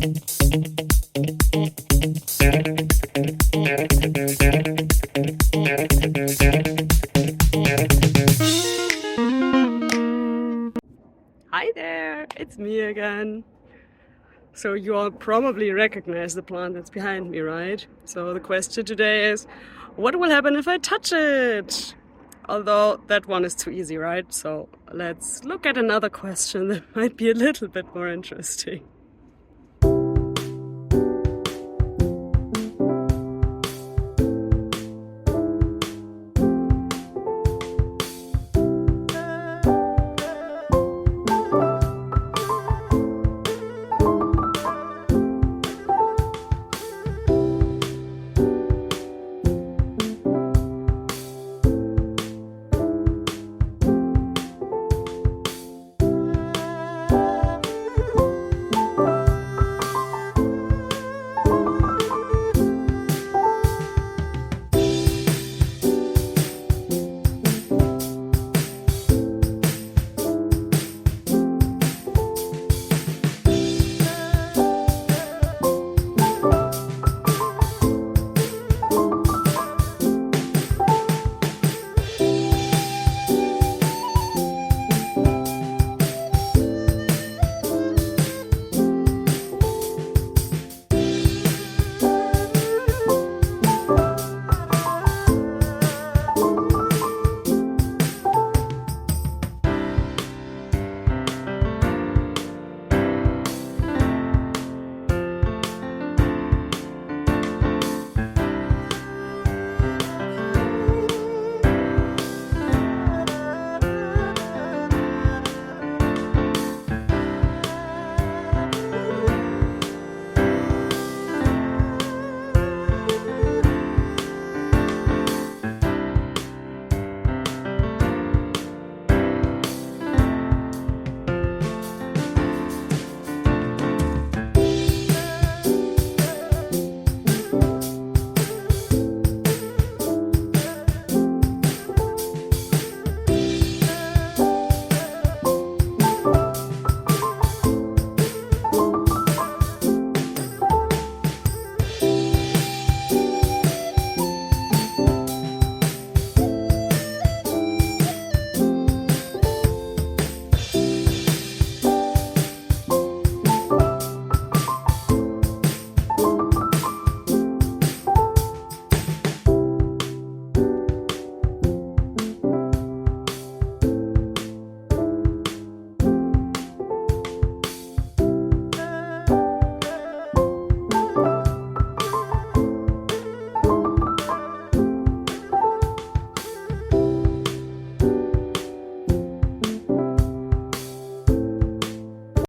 Hi there, it's me again. So you all probably recognize the plant that's behind me, right? So the question today is, what will happen if I touch it? Although that one is too easy, right? So let's look at another question that might be a little bit more interesting.